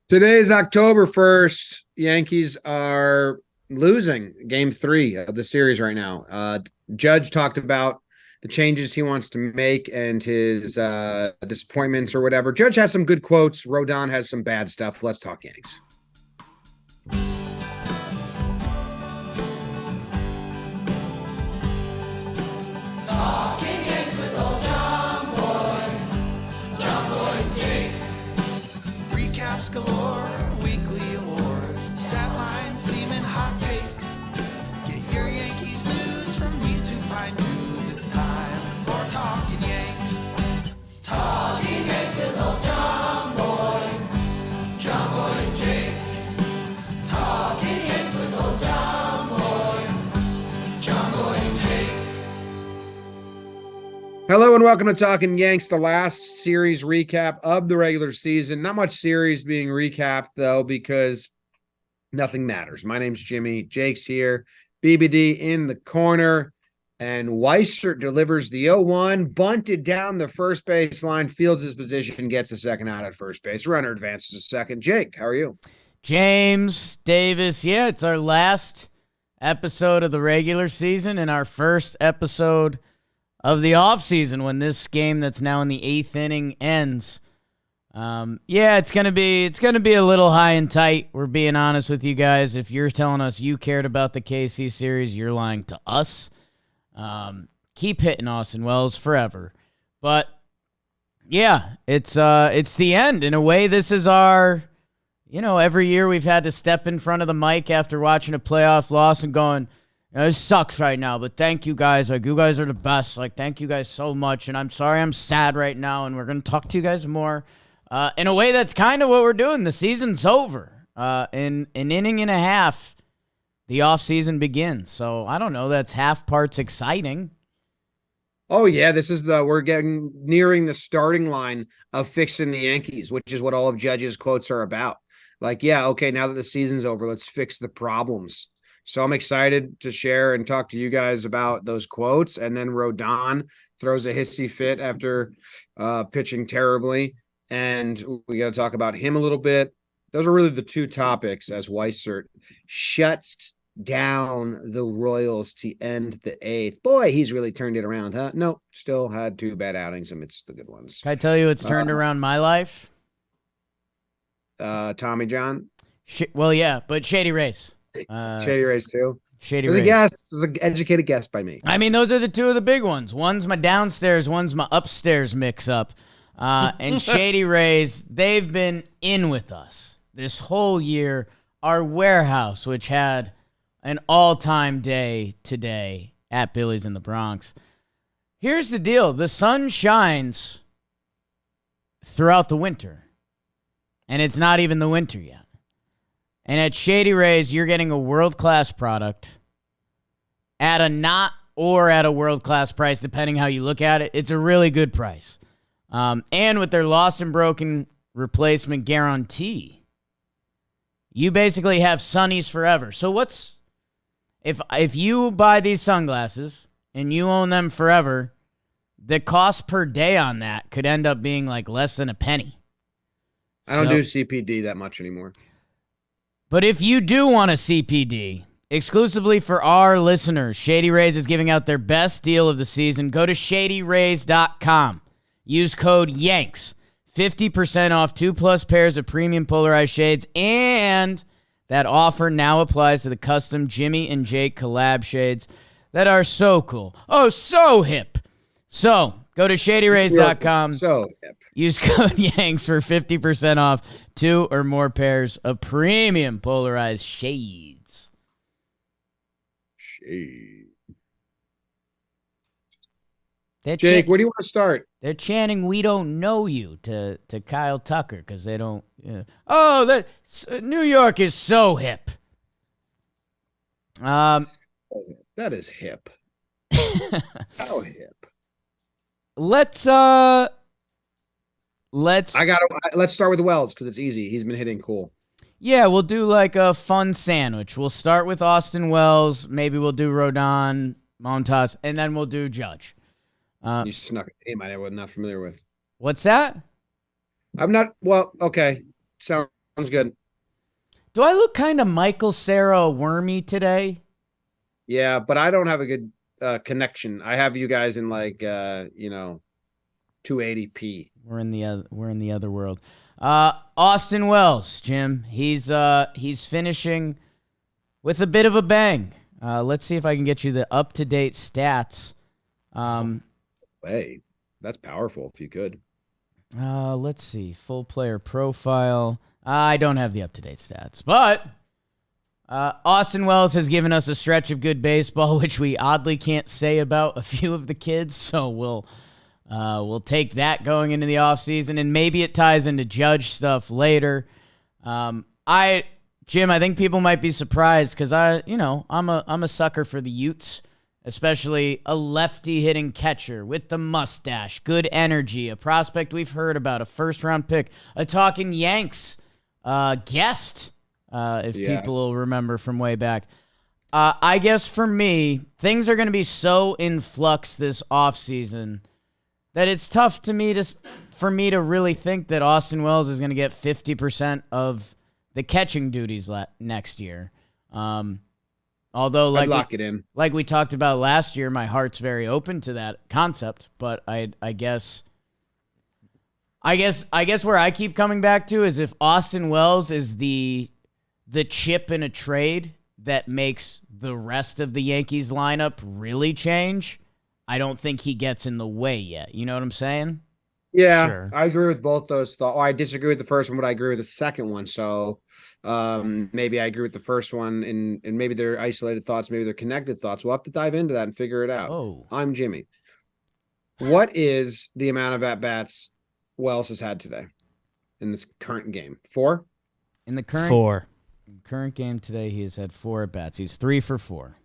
Today's October 1st. Yankees are losing game 3 of the series right now. Judge talked about the changes he wants to make and his disappointments or whatever. Judge has some good quotes. Rodon has some bad stuff. Let's talk Yanks. Talking Yanks with old John Boy and Jake. Recaps galore, weekly awards, stat lines, theme and hot takes. Get your Yankees news from these two fine dudes. It's time for Talking Yanks. Talking Yanks with old John Boy and Jake. Talking Yanks with old John Boy and Jake. Hello and welcome to Talking Yanks, the last series recap of the regular season. Not much series being recapped, though, because nothing matters. My name's Jimmy. Jake's here. BBD in the corner. And Weissert delivers the 0-1, bunted down the first base line, fields his position, gets a second out at first base. Runner advances a second. Jake, how are you? James Davis, yeah, it's our last episode of the regular season and our first episode of the offseason when this game that's now in the 8th inning ends. It's gonna be a little high and tight. We're being honest with you guys. If you're telling us you cared about the KC series, you're lying to us. Keep hitting Austin Wells forever. But yeah, it's the end. In a way, this is our, every year we've had to step in front of the mic after watching a playoff loss and going, this sucks right now, but thank you guys. Like, you guys are the best. Like, thank you guys so much. And I'm sorry I'm sad right now, and we're going to talk to you guys more. In a way, that's kind of what we're doing. The season's over. In an inning and a half, the offseason begins. So, I don't know. That's half parts exciting. Oh, yeah, we're getting nearing the starting line of fixing the Yankees, which is what all of Judge's quotes are about. Like, yeah, okay, now that the season's over, let's fix the problems. So I'm excited to share and talk to you guys about those quotes. And then Rodon throws a hissy fit after pitching terribly. And we got to talk about him a little bit. Those are really the two topics as Weissert shuts down the Royals to end the 8th. Boy, he's really turned it around, huh? No, still had 2 bad outings amidst the good ones. Can I tell you it's turned around my life? Tommy John? Well, yeah, but Shady Race. Shady Race too. Shady Race. It was an educated guess by me. I mean, those are the two of the big ones. One's my downstairs, one's my upstairs mix-up. And Shady Rays, they've been in with us this whole year. Our warehouse, which had an all-time day today at Billy's in the Bronx. Here's the deal. The sun shines throughout the winter, and it's not even the winter yet. And at Shady Rays, you're getting a world-class product at a not or at a world-class price, depending how you look at it. It's a really good price. And with their lost and broken replacement guarantee, you basically have sunnies forever. So if you buy these sunglasses and you own them forever, the cost per day on that could end up being like less than a penny. I don't do CPD that much anymore. But if you do want a CPD, exclusively for our listeners, Shady Rays is giving out their best deal of the season. Go to shadyrays.com. Use code YANKS. 50% off 2+ pairs of premium polarized shades. And that offer now applies to the custom Jimmy and Jake collab shades that are so cool. Oh, so hip. So go to shadyrays.com. So hip. Use code YANKS for 50% off 2 or more pairs of premium polarized shades. Jake, where do you want to start? They're chanting, "We don't know you" to Kyle Tucker because they don't. Oh, New York is so hip. That is hip. How hip? Let's Let's start with Wells because it's easy. He's been hitting cool. Yeah, we'll do like a fun sandwich. We'll start with Austin Wells. Maybe we'll do Rodon, Montas, and then we'll do Judge. You snuck a name I was not familiar with. What's that? I'm not. Well, okay. Sounds good. Do I look kind of Michael Cera wormy today? Yeah, but I don't have a good connection. I have you guys in 280p. We're in the other world. Austin Wells, Jim. He's finishing with a bit of a bang. Let's see if I can get you the up-to-date stats. Hey, that's powerful if you could. Let's see. Full player profile. I don't have the up-to-date stats, but Austin Wells has given us a stretch of good baseball, which we oddly can't say about a few of the kids, so we'll take that going into the offseason, and maybe it ties into Judge stuff later. Jim, I think people might be surprised because I'm a sucker for the Utes, especially a lefty hitting catcher with the mustache, good energy, a prospect we've heard about, a first-round pick, a Talkin Yanks guest, if people will remember from way back. I guess for me, things are going to be so in flux this offseason that it's tough for me to really think that Austin Wells is going to get 50% of the catching duties next year. Although, I'd lock it in. Like we talked about last year, my heart's very open to that concept. But I guess where I keep coming back to is if Austin Wells is the chip in a trade that makes the rest of the Yankees lineup really change, I don't think he gets in the way yet. You know what I'm saying? Yeah, Sure. I agree with both those thoughts. I disagree with the first one, but I agree with the second one. So maybe I agree with the first one, and maybe they're isolated thoughts, maybe they're connected thoughts. We'll have to dive into that and figure it out. Oh. I'm Jimmy. What is the amount of at-bats Wells has had today in this current game? 4? In the current 4. game today, he has had 4 at-bats. He's 3 for 4.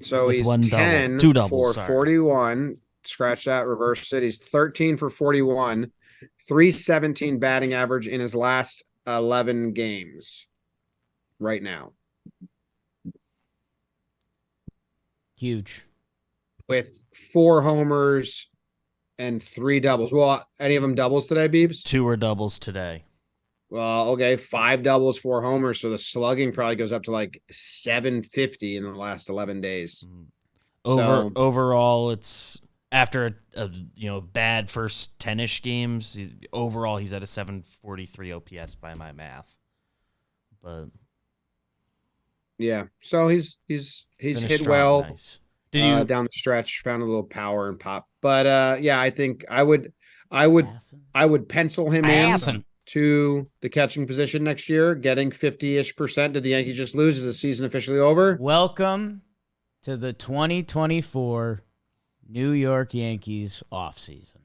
So With he's one double. 10 2 doubles, for sorry. 41. Scratch that, reverse it. He's 13 for 41, 317 batting average in his last 11 games right now. Huge. With 4 homers and 3 doubles. Well, any of them doubles today, Beebs? 2 were doubles today. Well, okay, 5 doubles, 4 homers. So the slugging probably goes up to like 750 in the last 11 days. Overall, it's after a bad first 10-ish games. Overall, he's at a 743 OPS by my math. But yeah, so he's finished hit strong, well. nice. Did you down the stretch, found a little power and pop. But yeah, I think I would pencil him in to the catching position next year, getting 50-ish%. Did the Yankees just lose? Is the season officially over? Welcome to the 2024 New York Yankees offseason.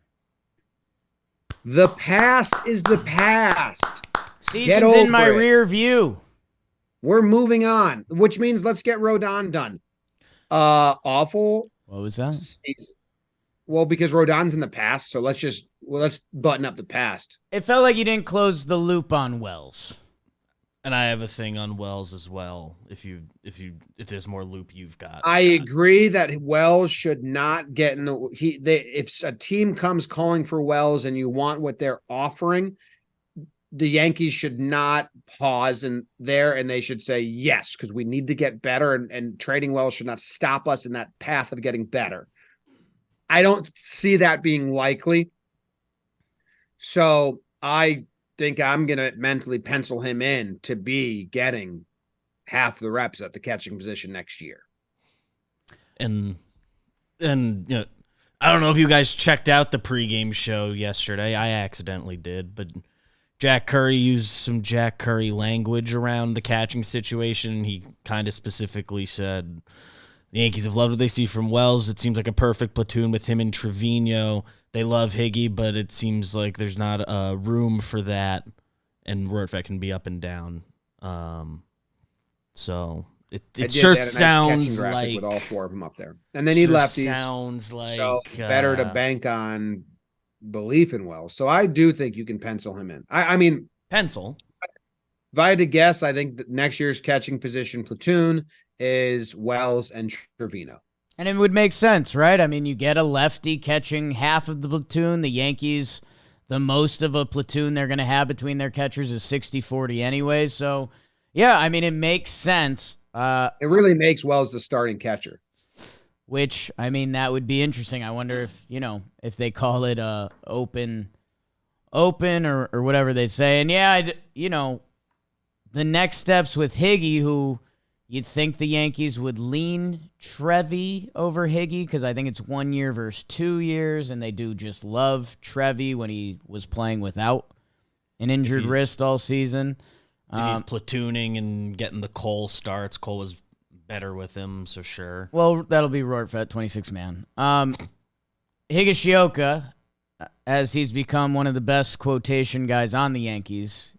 The past is the past. Season's in my rear view. We're moving on, which means let's get Rodon done. Awful. What was that? Season. Well, because Rodon's in the past, so let's button up the past. It felt like you didn't close the loop on Wells. And I have a thing on Wells as well. If there's more loop you've got, I agree that Wells should not get in if a team comes calling for Wells and you want what they're offering, the Yankees should not pause and they should say yes, because we need to get better, and trading Wells should not stop us in that path of getting better. I don't see that being likely. So I think I'm going to mentally pencil him in to be getting half the reps at the catching position next year. And I don't know if you guys checked out the pregame show yesterday. I accidentally did, but Jack Curry used some Jack Curry language around the catching situation. He kind of specifically said, the Yankees have loved what they see from Wells. It seems like a perfect platoon with him and Trevino. They love Higgy, but it seems like there's not room for that, and Rortveck can be up and down. So it sure sounds like with all 4 of them up there, and they need lefties. Sounds like so better to bank on belief in Wells. So I do think you can pencil him in. I mean, pencil. If I had to guess, I think that next year's catching position platoon is Wells and Trevino. And it would make sense, right? I mean, you get a lefty catching half of the platoon. The Yankees, the most of a platoon they're going to have between their catchers is 60-40 anyway. So, yeah, I mean, it makes sense. It really makes Wells the starting catcher. Which, I mean, that would be interesting. I wonder if, if they call it open or whatever they say. And, yeah, the next steps with Higgy, who you'd think the Yankees would lean Trevi over Higgy because I think it's 1 year versus 2 years, and they do just love Trevi when he was playing without an injured wrist all season. If he's platooning and getting the Cole starts, Cole was better with him, so sure. Well, that'll be Rortvedt, 26-man. Higashioka, as he's become one of the best quotation guys on the Yankees,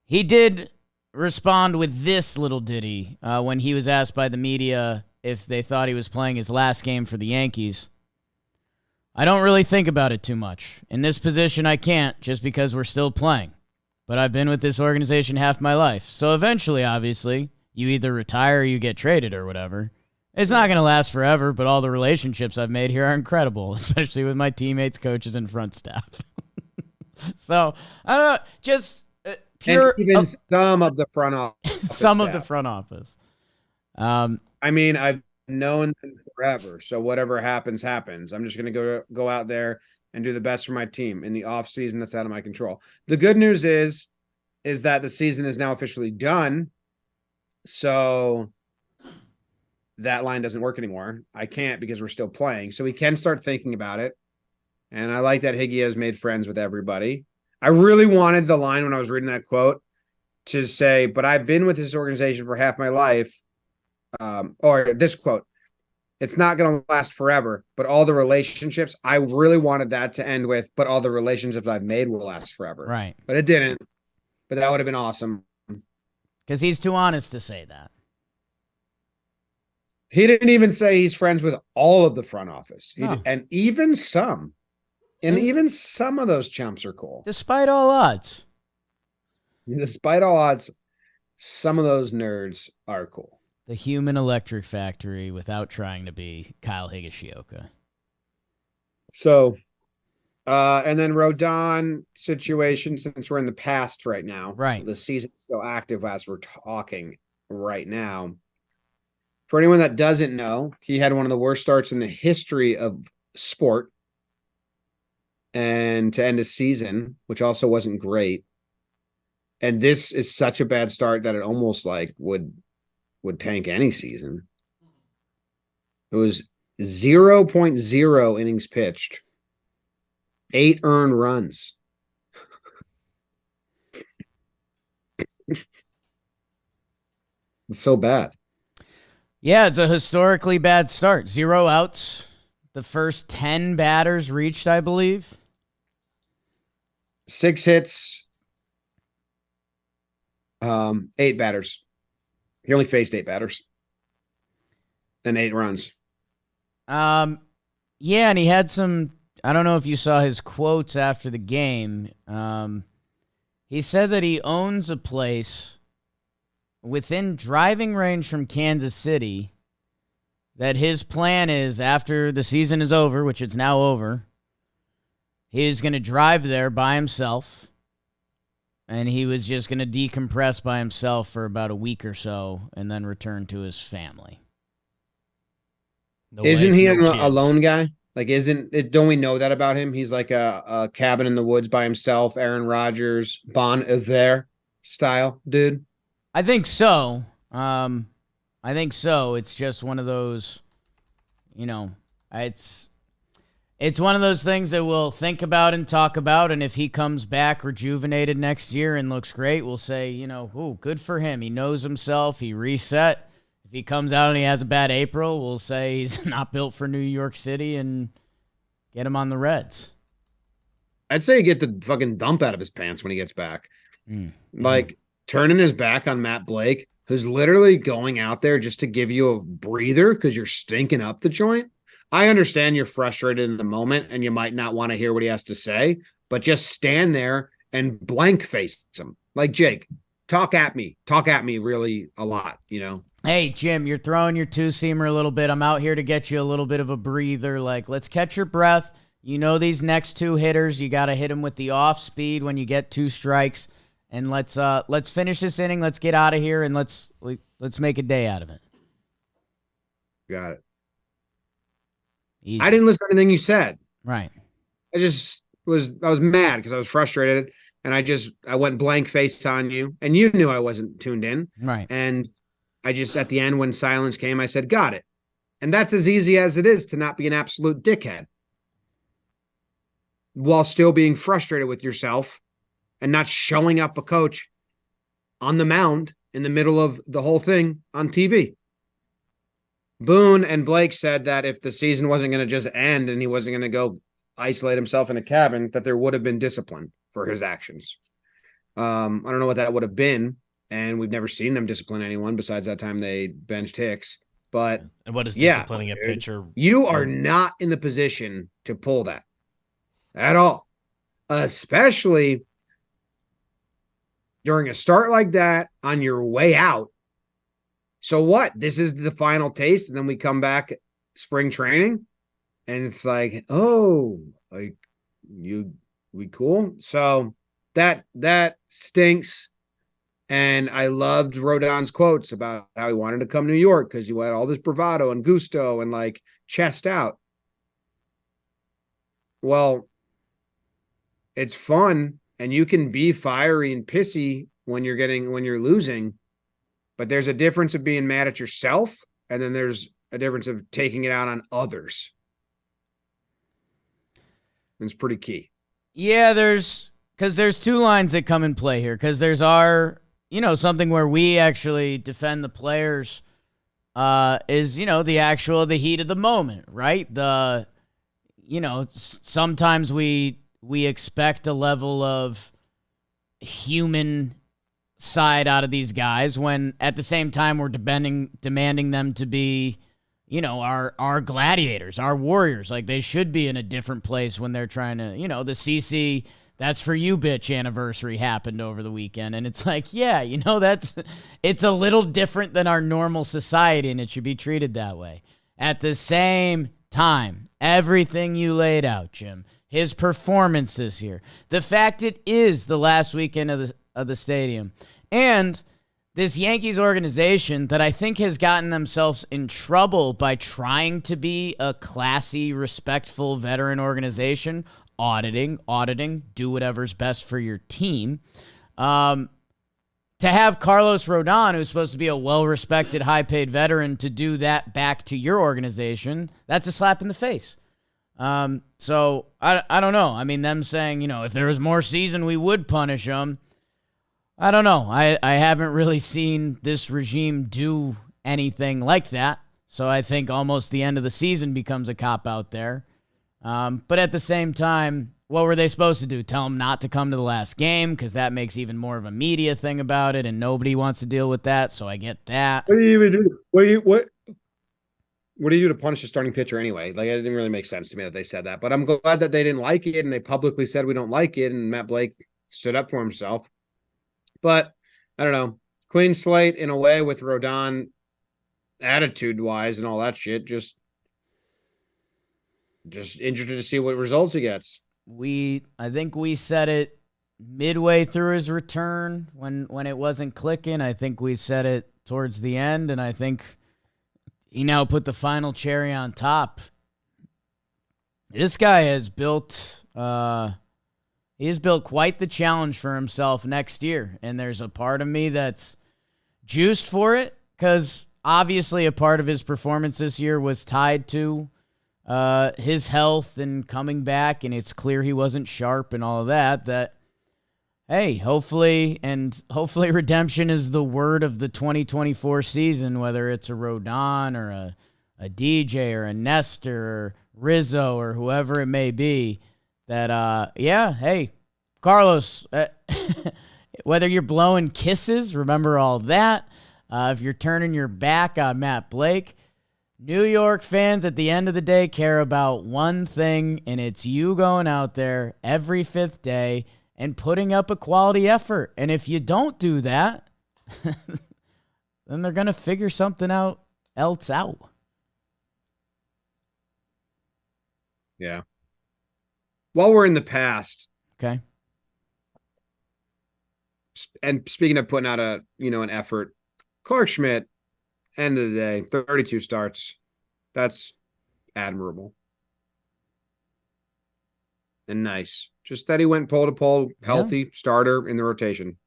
he did respond with this little ditty when he was asked by the media if they thought he was playing his last game for the Yankees. I don't really think about it too much. In this position, I can't, just because we're still playing. But I've been with this organization half my life. So eventually, obviously, you either retire or you get traded or whatever. It's not going to last forever, but all the relationships I've made here are incredible, especially with my teammates, coaches, and front staff. So, I don't know, just... pure, and even some of the front office. Some of the front office. I mean, I've known them forever, so whatever happens, happens. I'm just going to go out there and do the best for my team. In the off season, that's out of my control. The good news is that the season is now officially done, so that line doesn't work anymore. I can't because we're still playing, so we can start thinking about it. And I like that Higgy has made friends with everybody. I really wanted the line when I was reading that quote to say, but I've been with this organization for half my life. Or this quote, it's not going to last forever, but all the relationships, I really wanted that to end with, but all the relationships I've made will last forever. Right. But it didn't. But that would have been awesome. Because he's too honest to say that. He didn't even say he's friends with all of the front office. No. And even some. And even some of those chumps are cool. Despite all odds. Despite all odds, some of those nerds are cool. The human electric factory without trying to be Kyle Higashioka. So, and then Rodon situation, since we're in the past right now. Right. The season's still active as we're talking right now. For anyone that doesn't know, he had one of the worst starts in the history of sport. And to end a season, which also wasn't great. And this is such a bad start that it almost like would tank any season. It was 0.0 innings pitched, 8 earned runs. It's so bad. Yeah, it's a historically bad start. 0 outs. The first 10 batters reached, I believe. 6 hits, 8 batters. He only faced 8 batters and 8 runs. Yeah, and he had some, I don't know if you saw his quotes after the game. He said that he owns a place within driving range from Kansas City, that his plan is after the season is over, which it's now over, he's going to drive there by himself, and he was just going to decompress by himself for about a week or so and then return to his family. No isn't he a lone guy? Like, don't we know that about him? He's like a cabin in the woods by himself, Aaron Rodgers, Bon Iver style dude? I think so. It's just one of those, it's one of those things that we'll think about and talk about, and if he comes back rejuvenated next year and looks great, we'll say, ooh, good for him. He knows himself. He reset. If he comes out and he has a bad April, we'll say he's not built for New York City and get him on the Reds. I'd say get the fucking dump out of his pants when he gets back. Turning his back on Matt Blake, who's literally going out there just to give you a breather because you're stinking up the joint. I understand you're frustrated in the moment and you might not want to hear what he has to say, but just stand there and blank face him. Like, Jake, talk at me really a lot, Hey, Jim, you're throwing your two-seamer a little bit. I'm out here to get you a little bit of a breather. Like, let's catch your breath. You know these next two hitters, you got to hit them with the off speed when you get 2 strikes. And let's finish this inning. Let's get out of here and let's make a day out of it. Got it. Easy. I didn't listen to anything you said. Right. I was mad because I was frustrated, and I went blank face on you, and you knew I wasn't tuned in. Right. And I just, at the end, when silence came, I said, got it. And that's as easy as it is to not be an absolute dickhead while still being frustrated with yourself and not showing up a coach on the mound in the middle of the whole thing on TV. Boone and Blake said that if the season wasn't going to just end and he wasn't going to go isolate himself in a cabin, that there would have been discipline for his actions. I don't know what that would have been, and we've never seen them discipline anyone besides that time they benched Hicks. But and what is disciplining a pitcher? You are not in the position to pull that at all, especially during a start like that on your way out. So what? This is the final taste, and then we come back spring training, and it's like, oh, like we cool. So that stinks. And I loved Rodon's quotes about how he wanted to come to New York because you had all this bravado and gusto and like chest out. Well, it's fun, and you can be fiery and pissy when you're losing, but there's a difference of being mad at yourself, and then there's a difference of taking it out on others. It's pretty key. Yeah, there's 2 lines that come in play here, because there's something where we actually defend the players is, the heat of the moment, right? Sometimes we expect a level of human side out of these guys when at the same time we're demanding them to be, our gladiators, our warriors. Like, they should be in a different place when they're trying to, the CC "that's for you, bitch" anniversary happened over the weekend. And it's like, yeah, it's a little different than our normal society, and it should be treated that way. At the same time, everything you laid out, Jim, his performance this year, the fact it is the last weekend of the stadium, and this Yankees organization that I think has gotten themselves in trouble by trying to be a classy, respectful veteran organization, auditing, do whatever's best for your team. To have Carlos Rodon, who's supposed to be a well-respected, high-paid veteran, to do that back to your organization, that's a slap in the face. So I don't know. I mean, them saying, if there was more season, we would punish them. I don't know. I haven't really seen this regime do anything like that. So I think almost the end of the season becomes a cop-out there. But at the same time, what were they supposed to do? Tell them not to come to the last game, because that makes even more of a media thing about it, and nobody wants to deal with that, so I get that. What do you even do? What do you do to punish a starting pitcher anyway? Like, it didn't really make sense to me that they said that, but I'm glad that they didn't like it, and they publicly said we don't like it, and Matt Blake stood up for himself. But I don't know, clean slate in a way with Rodon, attitude-wise and all that shit. Just interested to see what results he gets. I think we said it midway through his return when it wasn't clicking. I think we said it towards the end, and I think he now put the final cherry on top. This guy has built quite the challenge for himself next year, and there's a part of me that's juiced for it, because obviously a part of his performance this year was tied to his health and coming back, and it's clear he wasn't sharp and all of that, hey, hopefully redemption is the word of the 2024 season, whether it's a Rodon or a DJ or a Nestor or Rizzo or whoever it may be, that, hey, Carlos, whether you're blowing kisses, remember all that, if you're turning your back on Matt Blake, New York fans at the end of the day care about one thing, and it's you going out there every 5th day and putting up a quality effort. And if you don't do that, then they're going to figure something else out. Yeah. while we're in the past, Okay. and speaking of putting out an effort, Clarke Schmidt, end of the day, 32 starts. That's admirable. And nice. Just that he went pole to pole, healthy starter in the rotation.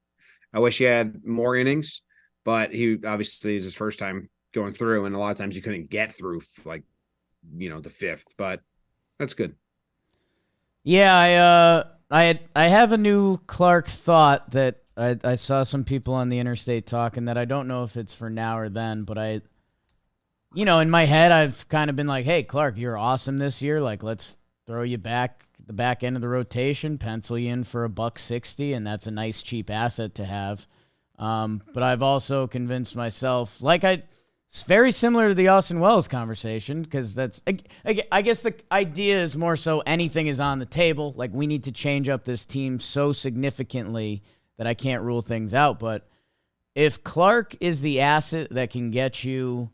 I wish he had more innings, but he obviously is his first time going through, and a lot of times you couldn't get through the fifth, but that's good. Yeah, I have a new Clarke thought that I saw some people on the interstate talking that I don't know if it's for now or then, but in my head I've kind of been like, hey, Clarke, you're awesome this year. Like, let's throw you back the back end of the rotation, pencil you in for $160, and that's a nice cheap asset to have. But I've also convinced myself, it's very similar to the Austin Wells conversation, because I guess the idea is more so anything is on the table. Like, we need to change up this team so significantly that I can't rule things out. But if Clarke is the asset that can get you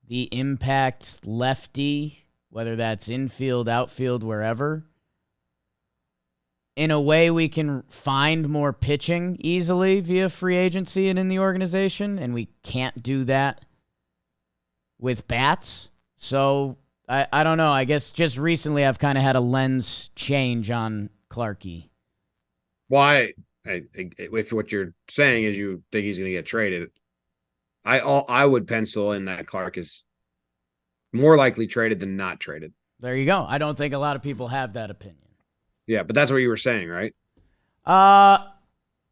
the impact lefty, whether that's infield, outfield, wherever, in a way we can find more pitching easily via free agency and in the organization, and we can't do that with bats. So I don't know. I guess just recently I've kind of had a lens change on Clarke. Why? If what you're saying is you think he's going to get traded, I would pencil in that Clarke is more likely traded than not traded. There you go. I don't think a lot of people have that opinion. Yeah, but that's what you were saying, right? I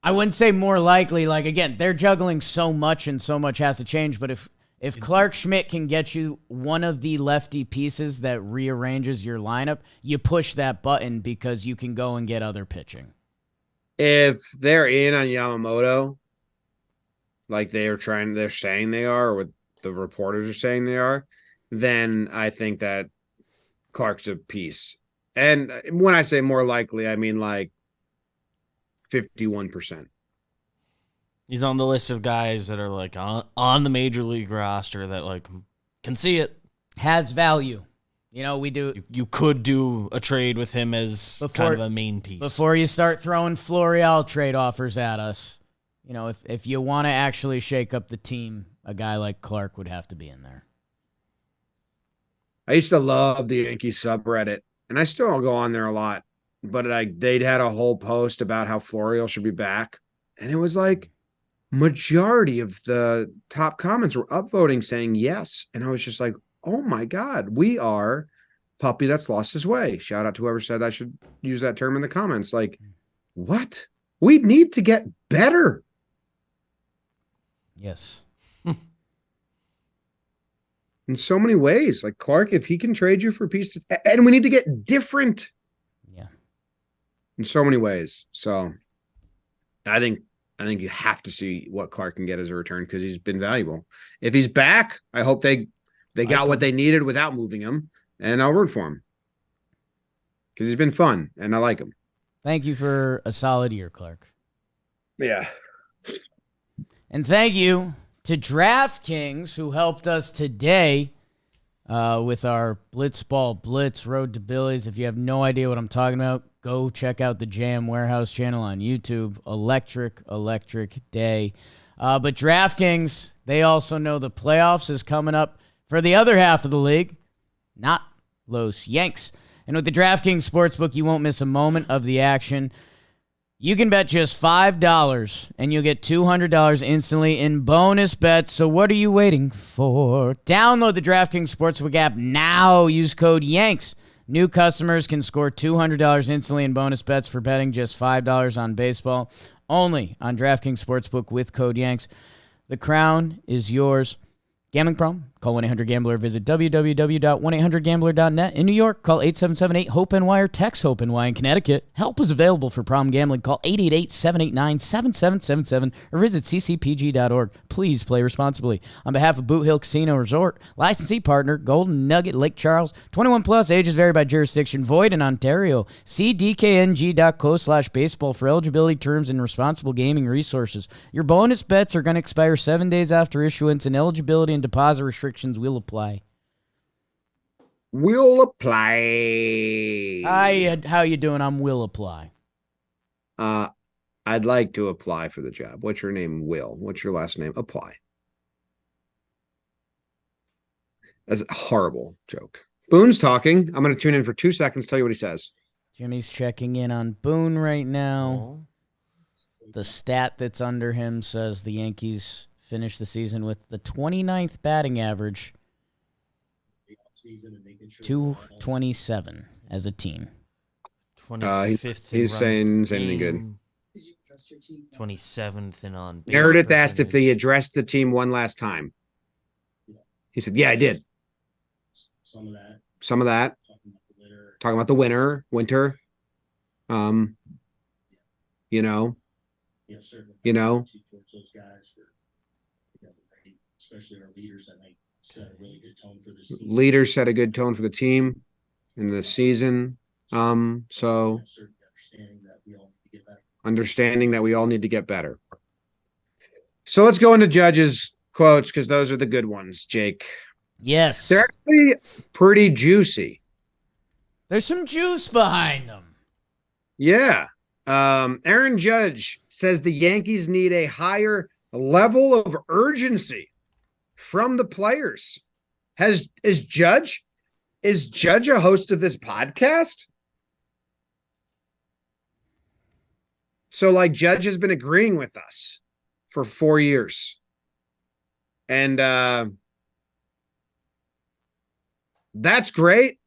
wouldn't say more likely. Like, again, they're juggling so much and so much has to change. But if Clarke Schmidt can get you one of the lefty pieces that rearranges your lineup, you push that button because you can go and get other pitching. If they're in on Yamamoto, like they're saying they are, or what the reporters are saying they are, then I think that Clarke's a piece. And when I say more likely, I mean like 51%. He's on the list of guys that are like on the major league roster that like can see it. Has value. We do. You could do a trade with him as kind of a main piece. Before you start throwing Florial trade offers at us, if you want to actually shake up the team, a guy like Clarke would have to be in there. I used to love the Yankee subreddit, and I still go on there a lot, but they'd had a whole post about how Florial should be back, and it was like majority of the top comments were upvoting saying yes, and I was just like, oh my God, we are puppy that's lost his way. Shout out to whoever said I should use that term in the comments. Like, what? We need to get better. Yes. In so many ways. Like, Clarke, if he can trade you for a piece, and we need to get different. Yeah. In so many ways. So I think you have to see what Clarke can get as a return because he's been valuable. If he's back, I hope they got what they needed without moving him, and I'll root for him because he's been fun and I like him. Thank you for a solid year, Clarke. Yeah. And thank you to DraftKings, who helped us today with our Blitzball Blitz Road to Billy's. If you have no idea what I'm talking about, go check out the Jam Warehouse channel on YouTube. Electric day. But DraftKings, they also know the playoffs is coming up for the other half of the league, not Los Yanks. And with the DraftKings Sportsbook, you won't miss a moment of the action. You can bet just $5 and you'll get $200 instantly in bonus bets. So what are you waiting for? Download the DraftKings Sportsbook app now. Use code YANKS. New customers can score $200 instantly in bonus bets for betting just $5 on baseball. Only on DraftKings Sportsbook with code YANKS. The crown is yours. Gambling problem? Call 1-800-GAMBLER. Visit www.1800gambler.net. In New York, call 877-8-HOPE-NY or text HOPE-NY. In Connecticut, help is available for problem gambling. Call 888-789-7777 or visit ccpg.org. Please play responsibly. On behalf of Boot Hill Casino Resort, licensee partner, Golden Nugget, Lake Charles, 21 plus, ages vary by jurisdiction, void in Ontario. See dkng.co/baseball for eligibility terms and responsible gaming resources. Your bonus bets are going to expire 7 days after issuance, and eligibility and deposit restrictions will apply. will apply. Hi, how you doing? I'm Will Apply. I'd like to apply for the job. What's your name? Will. What's your last name? Apply. That's a horrible joke. Boone's talking. I'm going to tune in for 2 seconds, tell you what he says. Jimmy's checking in on Boone right now. Oh. The stat that's under him says the Yankees finished the season with the 29th batting average, 227 as a team. 25th. He's saying anything good. 27th and on base Meredith asked if they percentage. addressed the team one last time. He said, yeah, I did. Some of that. Talking about the winter. You know. Leaders set a good tone for the team in the season. So understanding that we all need to get better. So let's go into Judge's quotes because those are the good ones, Jake. Yes. They're actually pretty juicy. There's some juice behind them. Yeah. Aaron Judge says the Yankees need a higher level of urgency from the players. Is Judge a host of this podcast? So like Judge has been agreeing with us for 4 years. And that's great.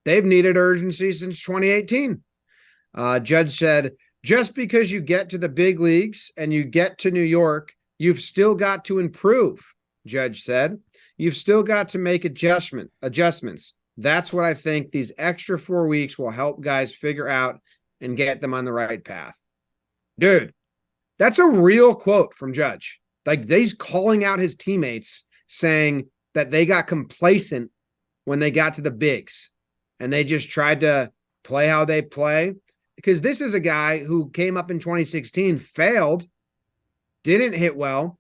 They've needed urgency since 2018. Judge said, just because you get to the big leagues and you get to New York, you've still got to improve, Judge said. You've still got to make adjustments. That's what I think these extra 4 weeks will help guys figure out and get them on the right path. Dude, that's a real quote from Judge. Like, he's calling out his teammates saying that they got complacent when they got to the bigs and they just tried to play how they play. Because this is a guy who came up in 2016, failed, didn't hit well,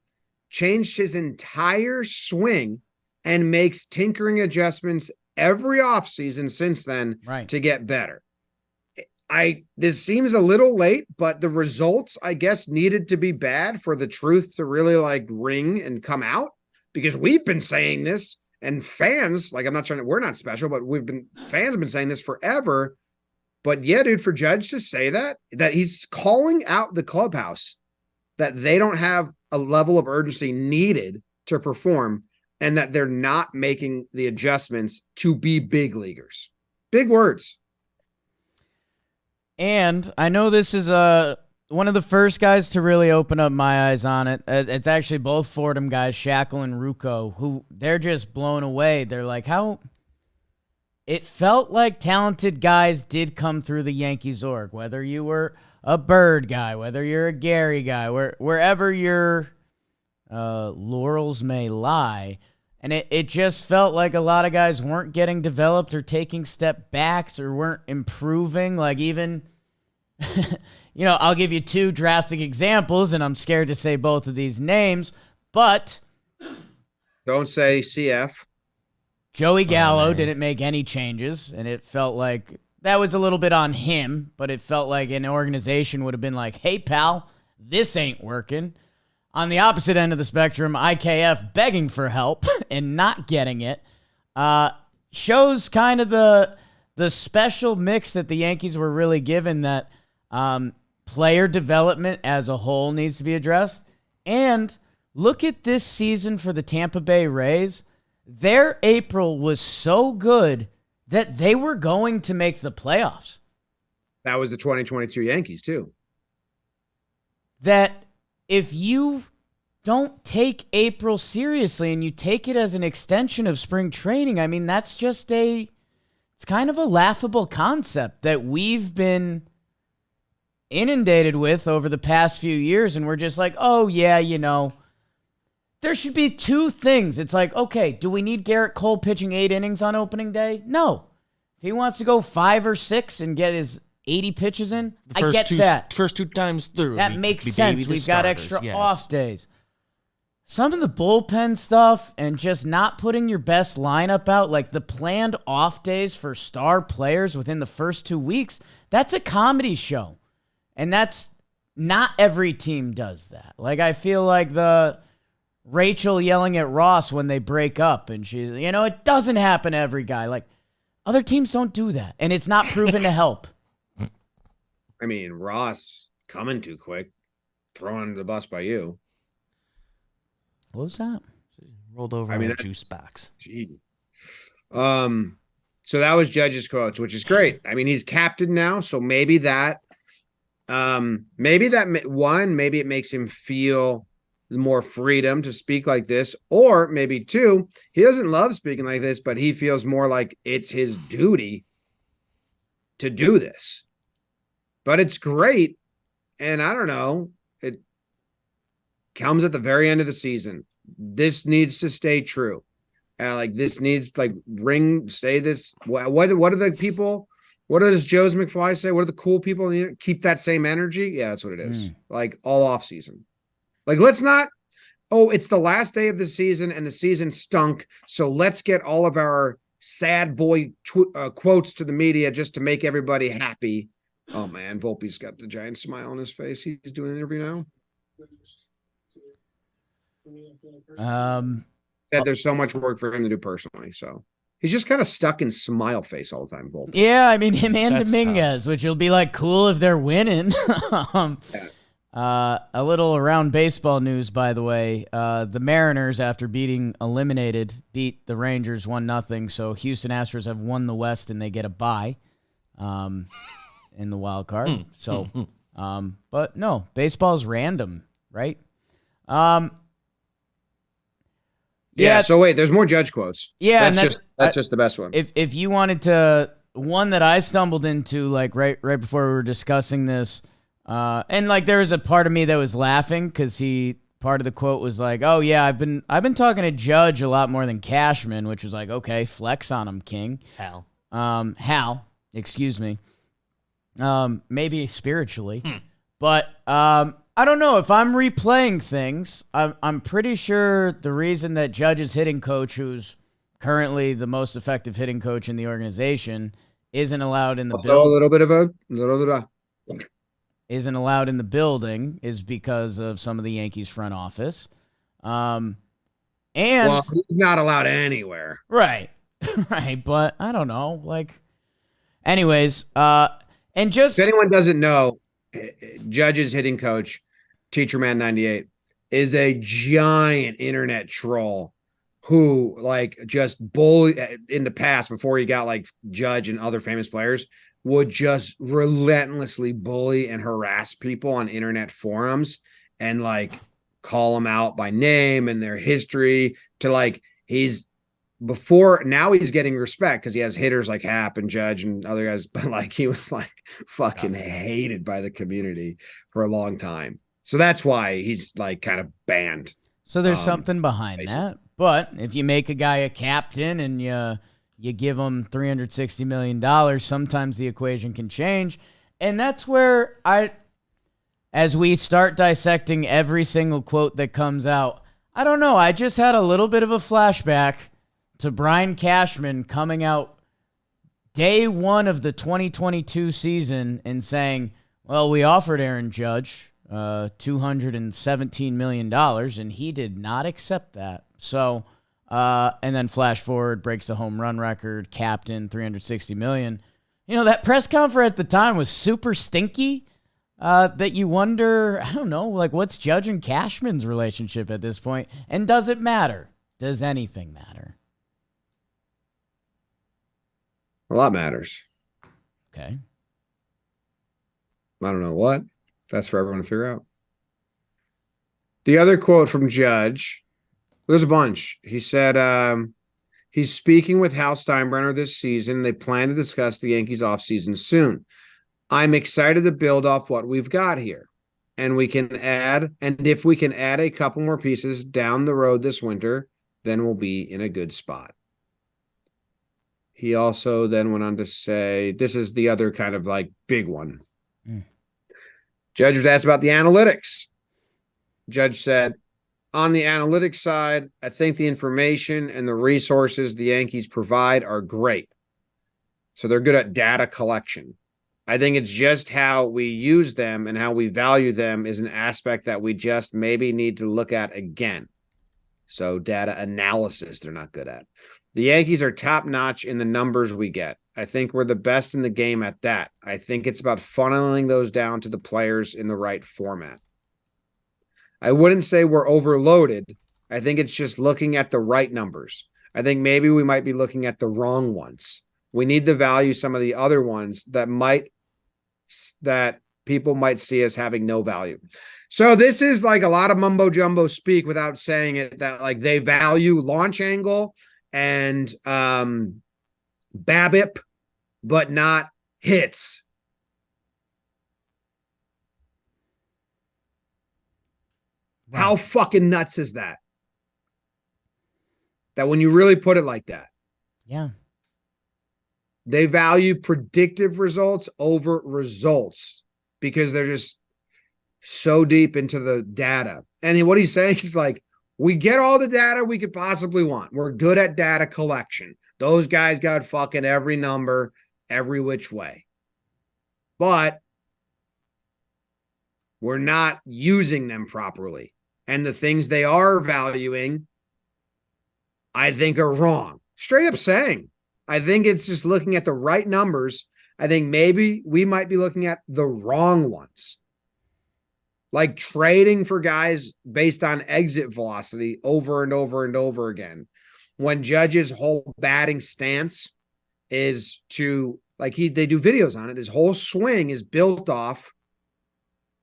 changed his entire swing, and makes tinkering adjustments every offseason since then to get better. This seems a little late, but the results, I guess, needed to be bad for the truth to really like ring and come out, because we've been saying this and fans, like, we're not special, but fans have been saying this forever. But yeah, dude, for Judge to say that he's calling out the clubhouse, that they don't have a level of urgency needed to perform, and that they're not making the adjustments to be big leaguers. Big words. And I know this is one of the first guys to really open up my eyes on it. It's actually both Fordham guys, Shackle and Rucco, who they're just blown away. They're like, how... It felt like talented guys did come through the Yankees org, whether you were a Bird guy, whether you're a Gary guy, wherever your laurels may lie. And it just felt like a lot of guys weren't getting developed or taking step backs or weren't improving. Like even, I'll give you 2 drastic examples, and I'm scared to say both of these names, but... Don't say CF. Joey Gallo didn't make any changes, and it felt like that was a little bit on him, but it felt like an organization would have been like, hey, pal, this ain't working. On the opposite end of the spectrum, IKF begging for help and not getting it shows kind of the special mix that the Yankees were really given, that player development as a whole needs to be addressed. And look at this season for the Tampa Bay Rays. Their April was so good that they were going to make the playoffs. That was the 2022 Yankees, too. That if you don't take April seriously and you take it as an extension of spring training, I mean, that's just it's kind of a laughable concept that we've been inundated with over the past few years. And we're just like, oh, yeah, there should be 2 things. It's like, okay, do we need Garrett Cole pitching 8 innings on opening day? No. If he wants to go 5 or 6 and get his 80 pitches in, I get that. First 2 times through. That makes sense. We've got extra off days. some of the bullpen stuff and just not putting your best lineup out, like the planned off days for star players within the first 2 weeks, that's a comedy show. And that's not every team does that. Like, I feel like the Rachel yelling at Ross when they break up and she's, it doesn't happen to every guy. Like, other teams don't do that. And it's not proven to help. I mean, Ross coming too quick, thrown under the bus by you. What was that? Rolled over in a juice box. Gee. So that was Judge's quotes, which is great. I mean, he's captain now, so maybe maybe it makes him feel more freedom to speak like this, or maybe two, he doesn't love speaking like this, but he feels more like it's his duty to do this. But it's great, and I don't know, it comes at the very end of the season. This needs to stay true. This needs stay this. What are the people? What does Joe's McFly say? What are the cool people keep that same energy? Yeah, that's what it is. All off season. Let's not. Oh, it's the last day of the season and the season stunk. So let's get all of our sad boy quotes to the media just to make everybody happy. Oh man, Volpe's got the giant smile on his face. He's doing an interview now. That there's so much work for him to do personally. So he's just kind of stuck in smile face all the time, Volpe. Yeah, I mean, him and Dominguez, which will be cool if they're winning. A little around baseball news, by the way. The Mariners, after beat the Rangers 1-0. So Houston Astros have won the West and they get a bye in the wild card. But no, baseball's random, right? Yeah. So wait, there's more Judge quotes. Yeah, that's just the best one. If you wanted to, one that I stumbled into right before we were discussing this, and there was a part of me that was laughing because part of the quote was "Oh yeah, I've been talking to Judge a lot more than Cashman," which was okay, flex on him, King. Hal, excuse me. Maybe spiritually, but I don't know if I'm replaying things. I'm pretty sure the reason that Judge's hitting coach, who's currently the most effective hitting coach in the organization, isn't allowed in the building. Isn't allowed in the building is because of some of the Yankees front office. And he's not allowed anywhere. Right. Right. But I don't know. Anyways, and just if anyone doesn't know, Judge's hitting coach, Teacher Man 98, is a giant internet troll who just bully in the past before he got Judge and other famous players would just relentlessly bully and harass people on internet forums and call them out by name and their history to now he's getting respect because he has hitters like Happ and Judge and other guys, but he was fucking hated by the community for a long time. So that's why he's kind of banned. So there's something behind that. But if you make a guy a captain and you give him $360 million, sometimes the equation can change. And that's where as we start dissecting every single quote that comes out, I don't know. I just had a little bit of a flashback to Brian Cashman coming out day one of the 2022 season and saying, well, we offered Aaron Judge $217 million, and he did not accept that. So, and then flash forward, breaks the home run record, captain, $360 million. That press conference at the time was super stinky that you wonder, I don't know, what's Judge and Cashman's relationship at this point? And does it matter? Does anything matter? A lot matters. Okay. I don't know what. That's for everyone to figure out. The other quote from Judge, there's a bunch. He said he's speaking with Hal Steinbrenner this season. They plan to discuss the Yankees offseason soon. I'm excited to build off what we've got here. And if we can add a couple more pieces down the road this winter, then we'll be in a good spot. He also then went on to say, this is the other kind of big one. Judge was asked about the analytics. Judge said, On the analytics side, I think the information and the resources the Yankees provide are great. So they're good at data collection. I think it's just how we use them and how we value them is an aspect that we just maybe need to look at again. So data analysis, they're not good at. The Yankees are top notch in the numbers we get. I think we're the best in the game at that. I think it's about funneling those down to the players in the right format. I wouldn't say we're overloaded. I think it's just looking at the right numbers. I think maybe we might be looking at the wrong ones. We need to value some of the other ones that people might see as having no value. So this is like a lot of mumbo jumbo speak without saying it, that like they value launch angle and BABIP, but not hits. Right. How fucking nuts is that? That when you really put it like that. Yeah. They value predictive results over results because they're just so deep into the data. And what he's saying is like, we get all the data we could possibly want. We're good at data collection. Those guys got fucking every number, every which way. But we're not using them properly. And the things they are valuing, I think, are wrong. Straight up saying. I think it's just looking at the right numbers. I think maybe we might be looking at the wrong ones. Like trading for guys based on exit velocity over and over and over again. When Judge's whole batting stance is to, like they do videos on it, this whole swing is built off.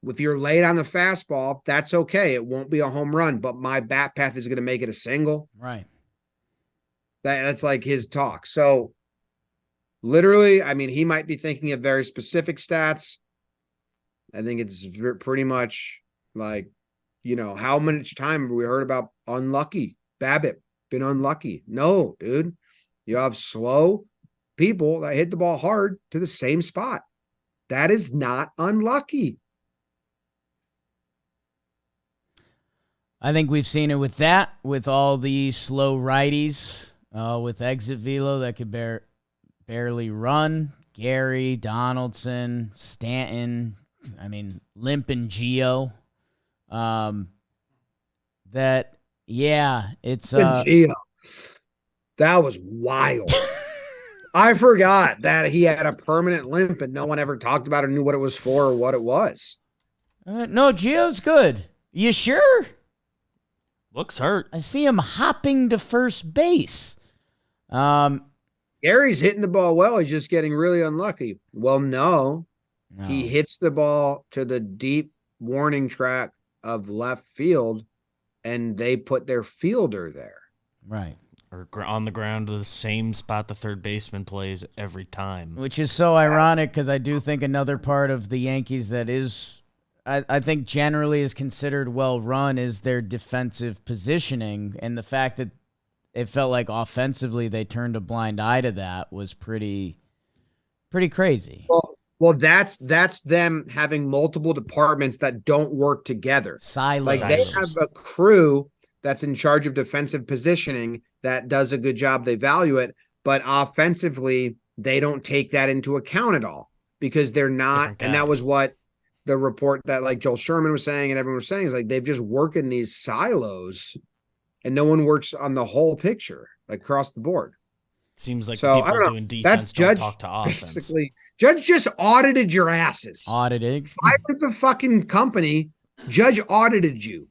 If you're late on the fastball, that's okay. It won't be a home run, but my bat path is going to make it a single. Right. That's like his talk. So literally, I mean, he might be thinking of very specific stats. I think it's pretty much like, how much time have we heard about unlucky? BABIP, been unlucky. No, dude. You have slow people that hit the ball hard to the same spot. That is not unlucky. I think we've seen it with that, with all the slow righties, with exit velo that could barely run. Gary, Donaldson, Stanton, Limp and Gio. It's Gio. That was wild. I forgot that he had a permanent limp and no one ever talked about it or knew what it was for or what it was. No, Gio's good. You sure? Looks hurt. I see him hopping to first base. Gary's hitting the ball well. He's just getting really unlucky. Well, no. He hits the ball to the deep warning track of left field, and they put their fielder there. Right. Or on the ground to the same spot the third baseman plays every time. Which is so ironic because I do think another part of the Yankees that is, I think generally is considered well run is their defensive positioning, and the fact that it felt like offensively they turned a blind eye to that was pretty crazy. Well, that's them having multiple departments that don't work together. Silos. Like they have a crew that's in charge of defensive positioning that does a good job. They value it, but offensively they don't take that into account at all because they're not. And that was what the report that like Joel Sherman was saying and everyone was saying is like they've just worked in these silos and no one works on the whole picture, like across the board. Seems like the people doing defense don't talk to offense. Basically, Judge just audited your asses. Audited. Fired the fucking company. Judge audited you.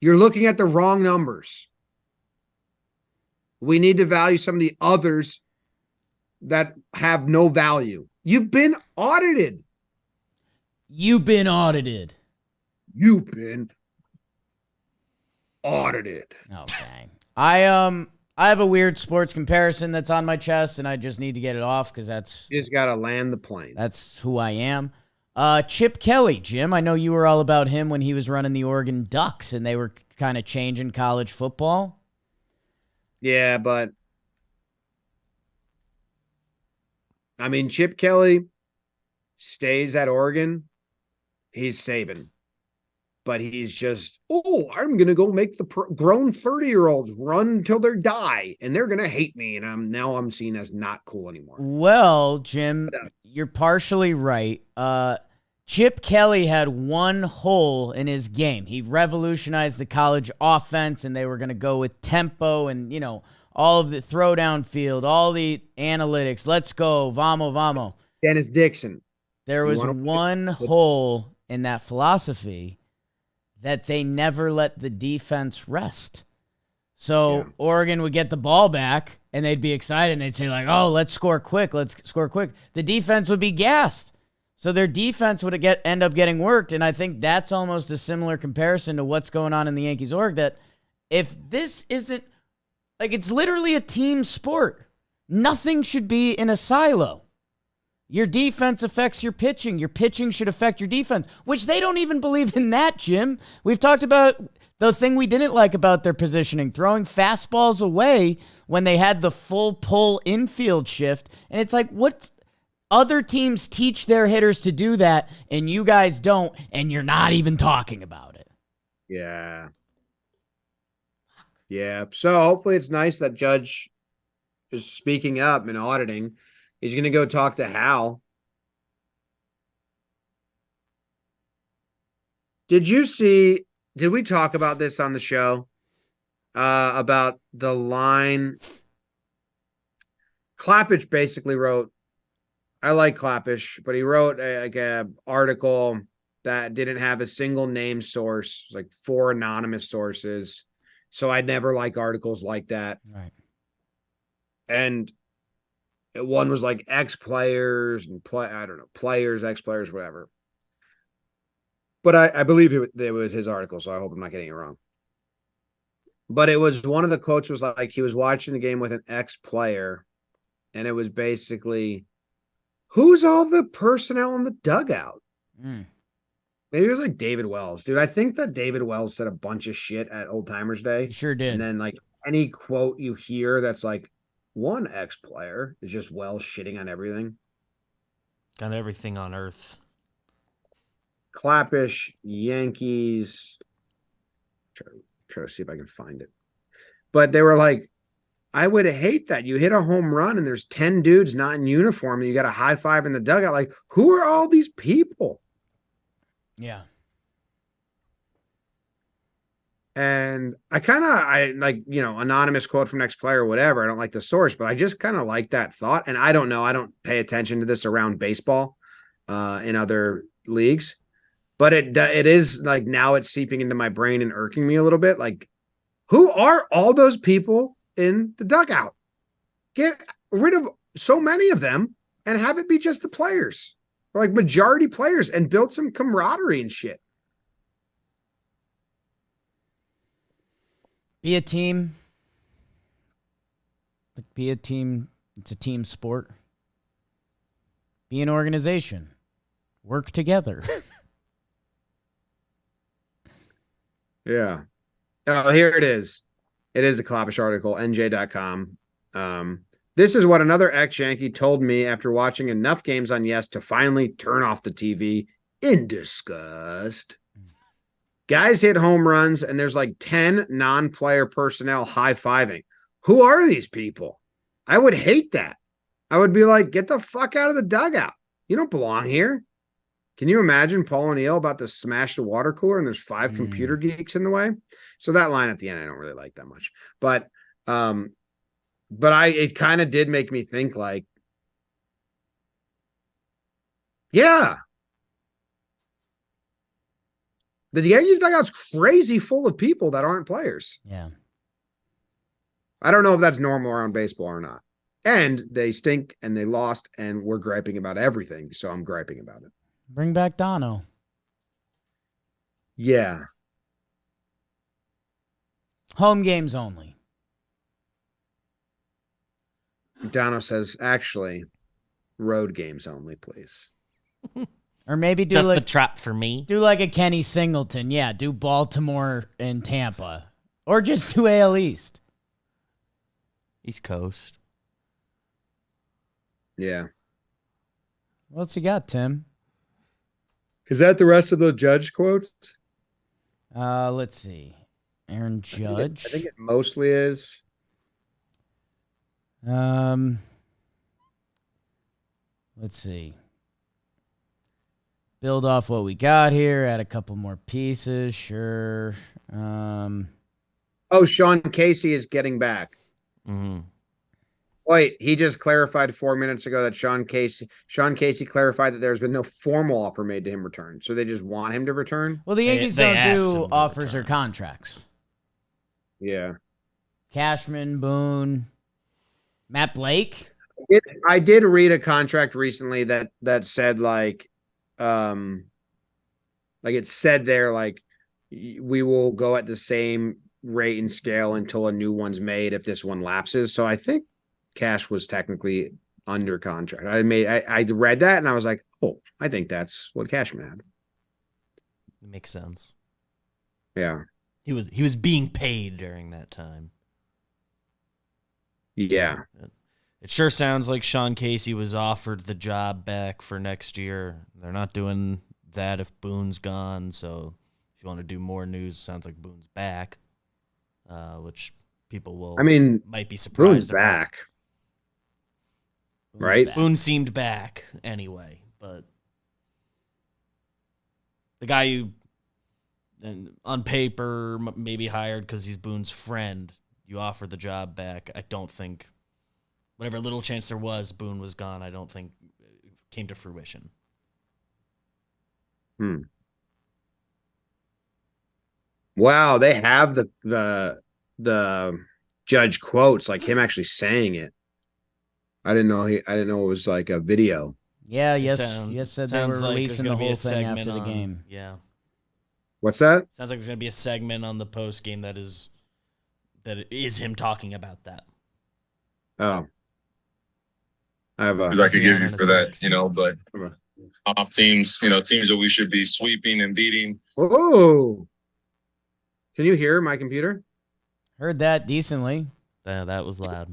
You're looking at the wrong numbers. We need to value some of the others that have no value. You've been audited. You've been audited. You've been audited. Okay. I have a weird sports comparison that's on my chest, and I just need to get it off because you just gotta land the plane. That's who I am. Chip Kelly, Jim. I know you were all about him when he was running the Oregon Ducks, and they were kind of changing college football. Yeah, but Chip Kelly stays at Oregon. He's Saban. but he's just, oh, I'm gonna go make the grown 30-year-olds run until they die, and they're gonna hate me, and I'm seen as not cool anymore. Well, Jim, you're partially right. Chip Kelly had one hole in his game. He revolutionized the college offense, and they were going to go with tempo and, all of the throwdown field, all the analytics. Let's go. Vamos. Dennis Dixon. There was one hole in that philosophy that they never let the defense rest. So Oregon would get the ball back, and they'd be excited, and they'd say, like, oh, let's score quick. The defense would be gassed. So their defense would end up getting worked, and I think that's almost a similar comparison to what's going on in the Yankees org, that if this isn't, like, it's literally a team sport. Nothing should be in a silo. Your defense affects your pitching. Your pitching should affect your defense, which they don't even believe in that, Jim. We've talked about the thing we didn't like about their positioning, throwing fastballs away when they had the full pull infield shift. And it's like, what? Other teams teach their hitters to do that, and you guys don't, and you're not even talking about it. Yeah. So hopefully it's nice that Judge is speaking up and auditing. He's going to go talk to Hal. Did we talk about this on the show? About the line? Clappage basically wrote, I like Clappish, but he wrote a article that didn't have a single name source. It was like 4 anonymous sources. So I'd never like articles like that. Right. And one was like ex-players and players, ex-players, whatever. But I believe it was his article, so I hope I'm not getting it wrong. But it was, one of the quotes was like he was watching the game with an ex-player, and it was basically, who's all the personnel in the dugout? Maybe it was like David Wells. Dude, I think that David Wells said a bunch of shit at Old Timers Day. He sure did. And then, like, any quote you hear that's like one ex-player is just Wells shitting on everything. Got everything on earth. Clappish, Yankees. Try to see if I can find it. But they were like, I would hate that. You hit a home run and there's 10 dudes not in uniform and you got a high five in the dugout. Like, who are all these people? Yeah. And I like, anonymous quote from next player or whatever. I don't like the source, but I just kind of like that thought. And I don't know. I don't pay attention to this around baseball in other leagues. But it is like, now it's seeping into my brain and irking me a little bit. Like, who are all those people in the dugout? Get rid of so many of them and have it be just the players, or like majority players, and build some camaraderie and shit. Be a team. Be a team. It's a team sport. Be an organization. Work together. Yeah. Oh, here it is. It is a Kloppish article, NJ.com. This is what another ex-Yankee told me after watching enough games on Yes to finally turn off the TV in disgust. Guys hit home runs, and there's like 10 non-player personnel high-fiving. Who are these people? I would hate that. I would be like, get the fuck out of the dugout. You don't belong here. Can you imagine Paul O'Neill about to smash the water cooler and there's 5 computer geeks in the way? So that line at the end, I don't really like that much. But it kind of did make me think, like, yeah, the Yankees dugout's crazy full of people that aren't players. Yeah. I don't know if that's normal around baseball or not. And they stink and they lost and we're griping about everything. So I'm griping about it. Bring back Dono. Yeah. Home games only. Dono says, actually, road games only, please. Or maybe do just like the trap for me. Do like a Kenny Singleton. Yeah, do Baltimore and Tampa. Or just do AL East. East Coast. Yeah. What's he got, Tim? Is that the rest of the Judge quotes? Let's see. Aaron Judge. I think it mostly is. Let's see. Build off what we got here. Add a couple more pieces. Sure. Oh, Sean Casey is getting back. Mm-hmm. Wait, he just clarified 4 minutes ago that Sean Casey clarified that there's been no formal offer made to him return. So they just want him to return? Well, the Yankees they don't asked him do to offers or return. contracts. Yeah. Cashman, Boone, Matt Blake. I did read a contract recently that said like it said there like we will go at the same rate and scale until a new one's made if this one lapses. So I think Cash was technically under contract. I read that and I was like, oh, I think that's what Cashman had. It makes sense. Yeah. He was being paid during that time. Yeah. It sure sounds like Sean Casey was offered the job back for next year. They're not doing that if Boone's gone. So if you want to do more news, sounds like Boone's back, which people will. Might be surprised. Boone's about. back, Boone's right? back. Boone seemed back anyway, but the guy you on paper maybe hired because he's Boone's friend, you offer the job back. I don't think. Whatever little chance there was, Boone was gone. I don't think it came to fruition. Wow, they have the Judge quotes, like him actually saying it. I didn't know it was like a video. Yeah, yes said they were Sounds like releasing there's the gonna be whole a thing after segment the on- game. Yeah. What's that? Sounds like there's going to be a segment on the post game that is him talking about that. Oh. I have a I could give you in a for that, sec. but off teams, teams that we should be sweeping and beating. Whoa. Can you hear my computer? Heard that decently. That was loud.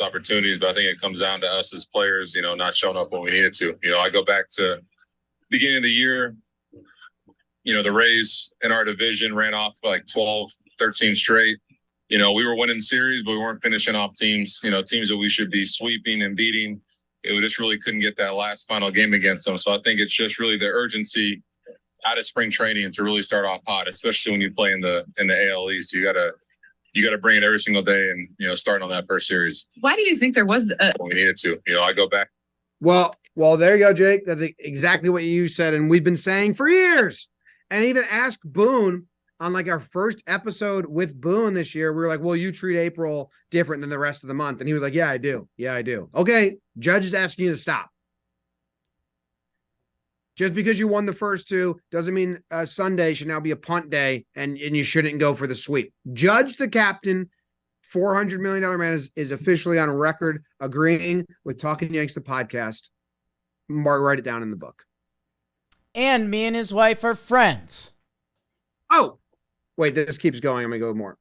Opportunities, but I think it comes down to us as players, not showing up when we needed to. I go back to beginning of the year, the Rays in our division ran off like 12, 13 straight. We were winning series, but we weren't finishing off teams, teams that we should be sweeping and beating. We just really couldn't get that last final game against them. So I think it's just really the urgency out of spring training to really start off hot, especially when you play in the AL East. You gotta bring it every single day and, starting on that first series. Why do you think there was When we needed to, I go back. Well, there you go, Jake. That's exactly what you said, and we've been saying for years. And even ask Boone on like our first episode with Boone this year. We were like, well, you treat April different than the rest of the month. And he was like, yeah, I do. Yeah, I do. Okay. Judge is asking you to stop. Just because you won the first two doesn't mean Sunday should now be a punt day and you shouldn't go for the sweep. Judge, the captain, $400 million man, is officially on record agreeing with Talkin' Yanks, the podcast. Mark, write it down in the book. And me and his wife are friends. Oh, wait, this keeps going. I'm going to go more.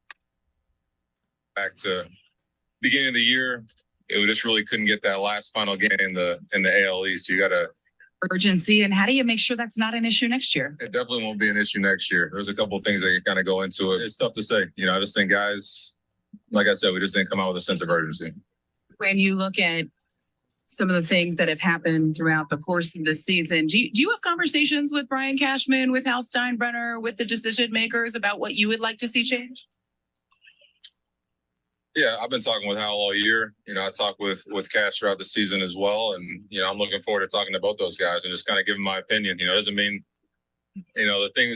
Back to beginning of the year, we just really couldn't get that last final game in the AL East. You got to. urgency, and how do you make sure that's not an issue next year? It definitely won't be an issue next year. There's a couple of things that can kind of go into it. It's tough to say. I just think guys, like I said, we just didn't come out with a sense of urgency. When you look at some of the things that have happened throughout the course of this season, do you have conversations with Brian Cashman, with Hal Steinbrenner, with the decision makers about what you would like to see change? Yeah, I've been talking with Hal all year. I talk with Cash throughout the season as well. And, I'm looking forward to talking to both those guys and just kind of giving my opinion. It doesn't mean,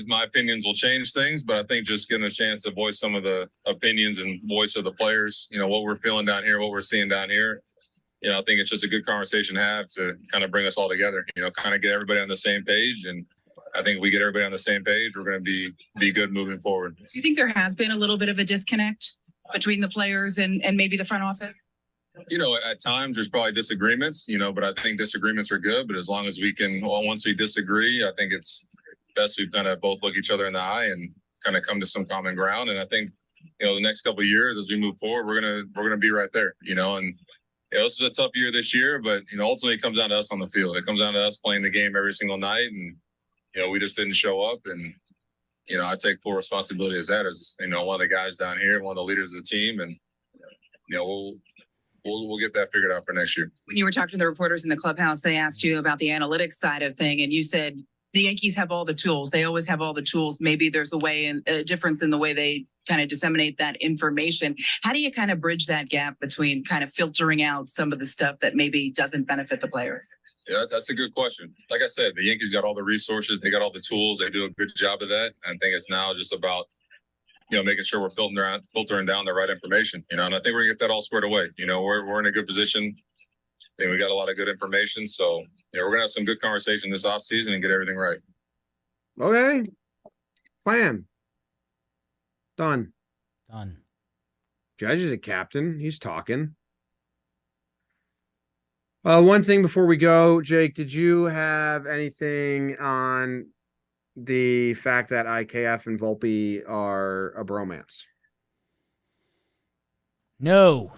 my opinions will change things, but I think just getting a chance to voice some of the opinions and voice of the players, what we're feeling down here, what we're seeing down here. I think it's just a good conversation to have to kind of bring us all together, kind of get everybody on the same page. And I think if we get everybody on the same page, we're going to be good moving forward. Do you think there has been a little bit of a disconnect between the players and maybe the front office? At times there's probably disagreements, but I think disagreements are good. But as long as we can, once we disagree, I think it's best we kind of both look each other in the eye and kind of come to some common ground. And I think, the next couple of years as we move forward, we're gonna be right there, and this is a tough year this year, but ultimately it comes down to us on the field. It comes down to us playing the game every single night, and we just didn't show up. And I take full responsibility as that, as one of the guys down here, one of the leaders of the team, and we'll get that figured out for next year. When you were talking to the reporters in the clubhouse, they asked you about the analytics side of thing, and you said the Yankees have all the tools. They always have all the tools. Maybe there's a difference in the way they kind of disseminate that information. How do you kind of bridge that gap between kind of filtering out some of the stuff that maybe doesn't benefit the players? Yeah, that's a good question. Like I said, the Yankees got all the resources. They got all the tools. They do a good job of that. I think it's now just about, making sure we're filtering down the right information, and I think we're gonna get that all squared away. We're in a good position. I think we got a lot of good information. So, we're gonna have some good conversation this offseason and get everything right. Okay. Plan. Done. Judge is a captain. He's talking. One thing before we go, Jake, did you have anything on the fact that IKF and Volpe are a bromance? No.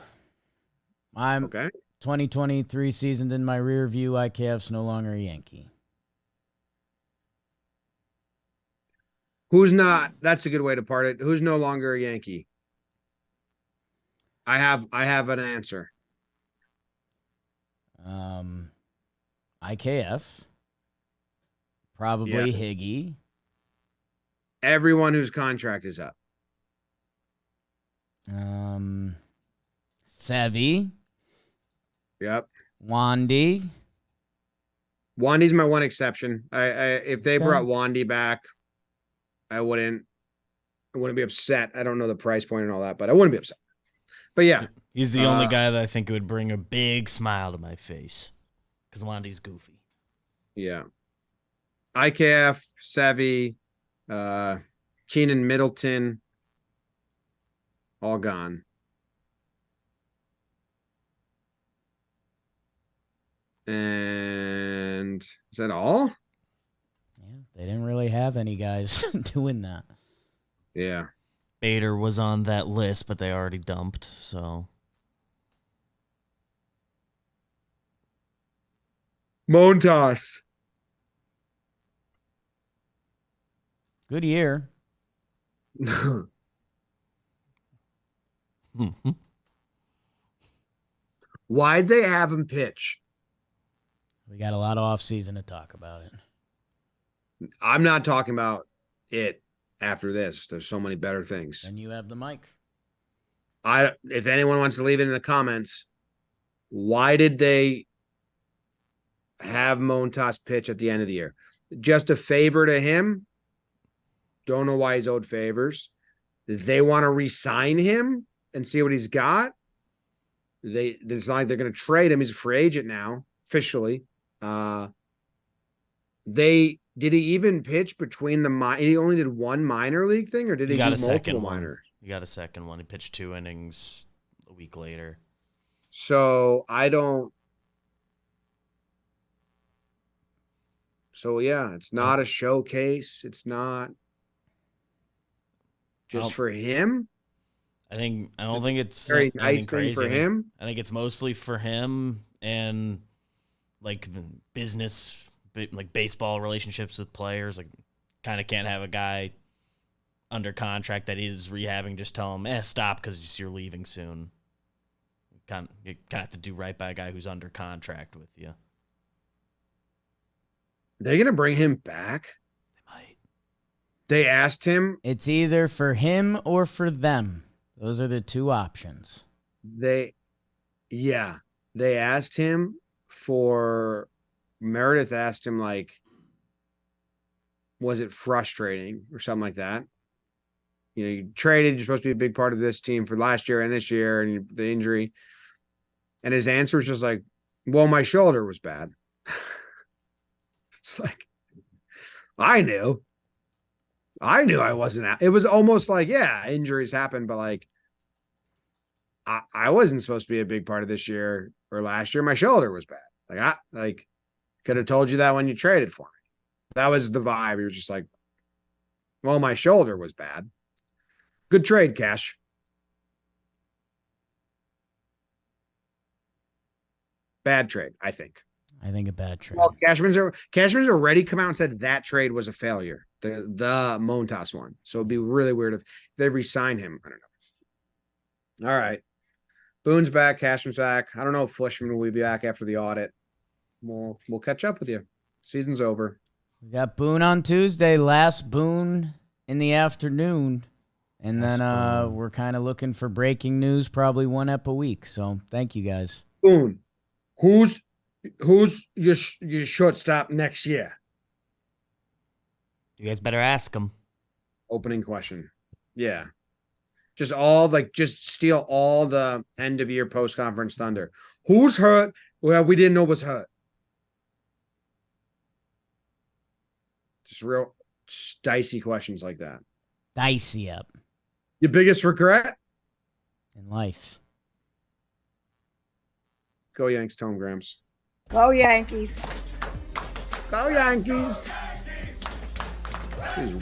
I'm Okay. 2023 seasoned in my rear view. IKF's no longer a Yankee. Who's not? That's a good way to part it. Who's no longer a Yankee? I have an answer. IKF. Probably Yeah. Higgy. Everyone whose contract is up. Sevy. Yep. Wandy. Wandy's my one exception. If they Okay. brought Wandy back, I wouldn't be upset. I don't know the price point and all that, but I wouldn't be upset. But yeah, He's the only guy that I think would bring a big smile to my face because Wandy's goofy. yeah. IKF, Savvy, Keenan Middleton, all gone. And is that all? Yeah, they didn't really have any guys doing that. Yeah. Bader was on that list, but they already dumped, so. Montas. Good year. Why'd they have him pitch? We got a lot of offseason to talk about it. I'm not talking about it after this. There's so many better things. And you have the mic. If anyone wants to leave it in the comments, why did they have Montas pitch at the end of the year? Just a favor to him? Don't know why he's owed favors. They want to re-sign him and see what he's got. It's not like they're going to trade him. He's a free agent now, officially. Did he even pitch between he only did one minor league thing, or did he do multiple minors? He got a second one. He pitched 2 innings a week later. So yeah, it's not a showcase. It's not just for him. I don't think it's Very anything nice crazy thing for him. I think it's mostly for him and like business, like baseball relationships with players. Like, kind of can't have a guy under contract that is rehabbing just tell him, stop because you're leaving soon. You kind of have to do right by a guy who's under contract with you. They're gonna bring him back. They might. They asked him. It's either for him or for them. Those are the two options. They asked him for. Meredith asked him, like, was it frustrating or something like that? You traded. You're supposed to be a big part of this team for last year and this year, and the injury. And his answer was just like, "Well, my shoulder was bad." It's like, I knew I wasn't out. It was almost like, yeah, injuries happen, but like, I wasn't supposed to be a big part of this year or last year. My shoulder was bad. Like, could have told you that when you traded for me. That was the vibe. He was just like, well, my shoulder was bad. Good trade, Cash. Bad trade, I think. I think a bad trade. Well, Cashman's already come out and said that trade was a failure. the Montas one. So it'd be really weird if they re-sign him. I don't know. All right. Boone's back, Cashman's back. I don't know if Fleshman will be back after the audit. We'll catch up with you. Season's over. We got Boone on Tuesday, last Boone in the afternoon. And then we're kind of looking for breaking news, probably one ep a week. So thank you guys. Boone, who's your shortstop next year? You guys better ask him. Opening question. Yeah. Just steal all the end of year post conference thunder. Who's hurt? Well, we didn't know was hurt. Just dicey questions like that. Dicey up Your biggest regret? in life. Go Yanks, Tom Grams. Go Yankees. Go Yankees. Please,